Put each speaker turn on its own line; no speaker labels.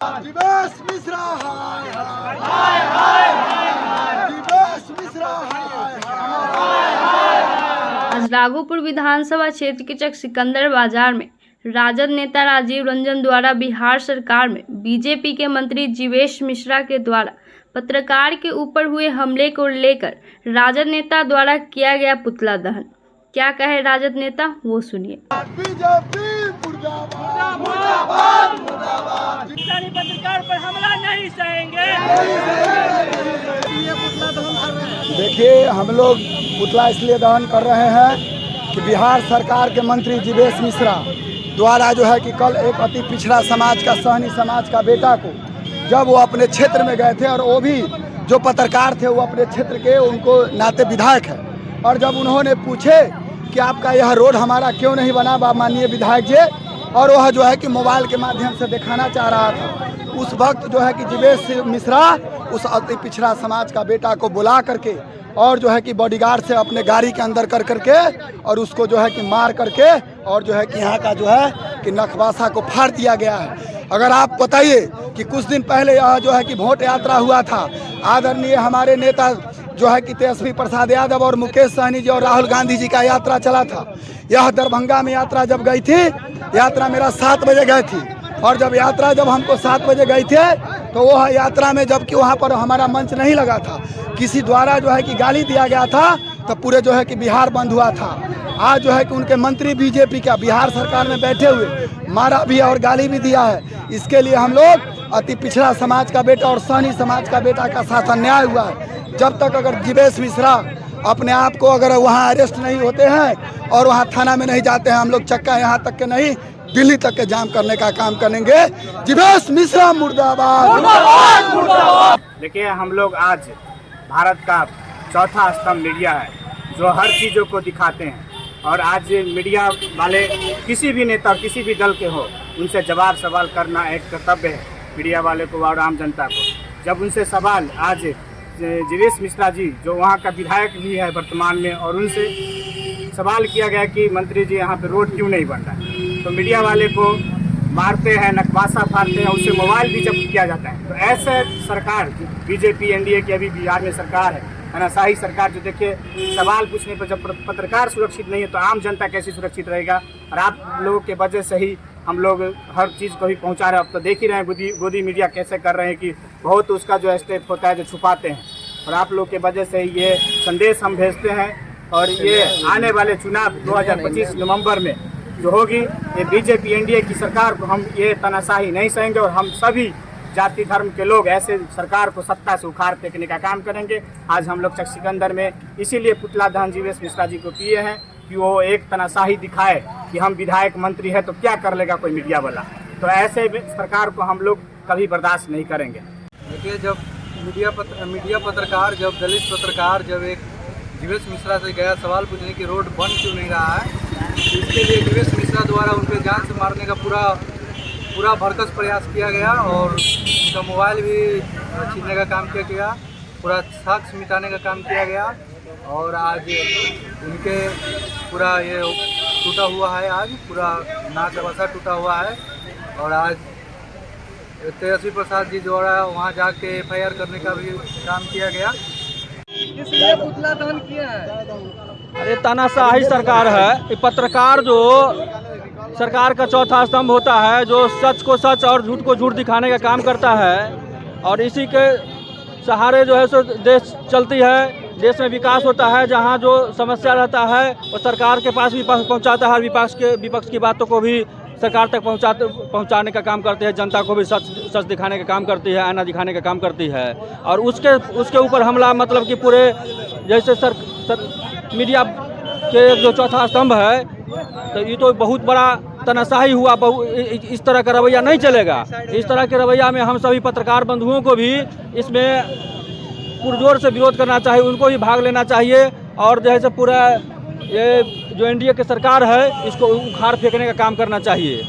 दिवस मिश्रा हाय हाय हाय हाय दिवस मिश्रा हाय हाय।
आज राघोपुर विधानसभा क्षेत्र के चक सिकंदर बाजार में राजद नेता राजीव रंजन द्वारा बिहार सरकार में बीजेपी के मंत्री जीवेश मिश्रा के द्वारा पत्रकार के ऊपर हुए हमले को लेकर राजद नेता द्वारा किया गया पुतला दहन। क्या कहे राजद नेता वो सुनिए।
बीजेपी मुर्दाबाद मुर्दाबाद मुर्दाबाद।
पत्रकार पर हमला नहीं सहेंगे।
देखिए, हम लोग पुतला इसलिए दहन कर रहे हैं कि बिहार सरकार के मंत्री जीवेश मिश्रा द्वारा जो है कि कल एक अति पिछड़ा समाज का सहनी समाज का बेटा को जब वो अपने क्षेत्र में गए थे, और वो भी जो पत्रकार थे वो अपने क्षेत्र के उनको नाते विधायक है, और जब उन्होंने पूछे कि आपका यह रोड हमारा क्यों नहीं बना माननीय विधायक जी, और वह जो है कि मोबाइल के माध्यम से दिखाना चाह रहा था, उस वक्त जो है कि जीवेश मिश्रा उस अति पिछड़ा समाज का बेटा को बुला करके और जो है कि बॉडीगार्ड से अपने गाड़ी के अंदर कर करके और उसको जो है कि मार करके और जो है कि यहाँ का जो है कि नखवासा को फाड़ दिया गया है। अगर आप बताइए कि कुछ दिन पहले यह जो है कि वोट यात्रा हुआ था, आदरणीय हमारे नेता जो है कि तेजस्वी प्रसाद यादव और मुकेश सहनी जी और राहुल गांधी जी का यात्रा चला था। यह दरभंगा में यात्रा जब गई थी, यात्रा मेरा 7 बजे गई थी, और जब यात्रा जब हमको 7 बजे गई थे तो वह यात्रा में जबकि वहाँ पर हमारा मंच नहीं लगा था, किसी द्वारा जो है कि गाली दिया गया था, तो पूरे जो है कि बिहार बंद हुआ था। आज जो है कि उनके मंत्री बीजेपी का बिहार सरकार में बैठे हुए मारा भी और गाली भी दिया है। इसके लिए हम लोग अति पिछड़ा समाज का बेटा और सहनी समाज का बेटा का साथ अन्याय हुआ है। जब तक अगर जीवेश मिश्रा अपने आप को अगर वहाँ अरेस्ट नहीं होते हैं और वहाँ थाना में नहीं जाते हैं, हम लोग चक्का यहाँ तक के नहीं दिल्ली तक के जाम करने का काम करेंगे। जीवेश मिश्रा मुर्दाबाद।
देखिए, हम लोग आज भारत का चौथा स्तंभ मीडिया है जो हर चीज़ों को दिखाते हैं, और आज मीडिया वाले किसी भी नेता किसी भी दल के हो उनसे जवाब सवाल करना एक कर्तव्य है मीडिया वाले को और आम जनता को। जब उनसे सवाल आज जीवेश मिश्रा जी जो वहाँ का विधायक भी है वर्तमान में, और उनसे सवाल किया गया कि मंत्री जी यहाँ पे रोड क्यों नहीं बन रहा है, तो मीडिया वाले को मारते हैं, नकबासा फाड़ते हैं, उससे मोबाइल भी जब्त किया जाता है। तो ऐसे सरकार बीजेपी एनडीए की अभी बिहार में सरकार है ना, शाही सरकार, जो देखिए सवाल पूछने पर जब पत्रकार सुरक्षित नहीं है तो आम जनता कैसे सुरक्षित रहेगा। और आप लोगों के वजह से ही हम लोग हर चीज़ को भी पहुंचा रहे हैं। अब तो देख ही रहे हैं गोदी मीडिया कैसे कर रहे हैं कि बहुत उसका जो स्टेप होता है जो छुपाते हैं, और आप लोग के वजह से ये संदेश हम भेजते हैं। और ये आने वाले चुनाव 2025 नवंबर में जो होगी, ये बीजेपी एनडीए की सरकार को हम ये तानाशाही नहीं सहेंगे, और हम सभी जाति धर्म के लोग ऐसे सरकार को सत्ता से उखाड़ फेंकने का काम करेंगे। आज हम लोग चक सिकंदर में इसीलिए पुतला दहन जीवेश मिश्रा जी को किए हैं कि वो एक तानाशाही दिखाए कि हम विधायक मंत्री है तो क्या कर लेगा कोई मीडिया वाला। तो ऐसे सरकार को हम लोग कभी बर्दाश्त नहीं करेंगे।
देखिए, जब मीडिया पत्रकार जब दलित पत्रकार जब एक जीवेश मिश्रा से गया सवाल पूछने की रोड बन क्यों नहीं रहा है, इसके लिए जीवेश मिश्रा द्वारा उनके जान से मारने का पूरा भरकस प्रयास किया गया, और उनका मोबाइल भी छीनने का काम किया गया, पूरा साक्ष्य मिटाने का काम किया गया। और आज उनके पूरा ये टूटा हुआ है, आज पूरा नाक वसा टूटा हुआ है, और आज तेजस्वी प्रसाद जी द्वारा वहाँ जाके FIR करने का भी काम किया गया।
इसलिए पुतला दहन किया है।
अरे तानाशाही सरकार है। ये पत्रकार जो सरकार का चौथा स्तंभ होता है, जो सच को सच और झूठ को झूठ दिखाने का काम करता है, और इसी के सहारे जो है सो देश चलती है, देश में विकास होता है। जहाँ जो समस्या रहता है वो सरकार के पास भी पहुँचाता है, विपक्ष की बातों को भी सरकार तक पहुँचाने का काम करते हैं, जनता को भी सच दिखाने का काम करती है, आईना दिखाने का काम करती है। और उसके ऊपर हमला मतलब कि पूरे जैसे मीडिया के जो चौथा स्तंभ है, तो ये तो बहुत बड़ा तानाशाही हुआ। इस तरह का रवैया नहीं चलेगा। इस तरह के रवैया में हम सभी पत्रकार बंधुओं को भी इसमें पुरजोर से विरोध करना चाहिए, उनको भी भाग लेना चाहिए, और जैसे पूरा ये जो एनडीए की सरकार है इसको उखाड़ फेंकने का काम करना चाहिए।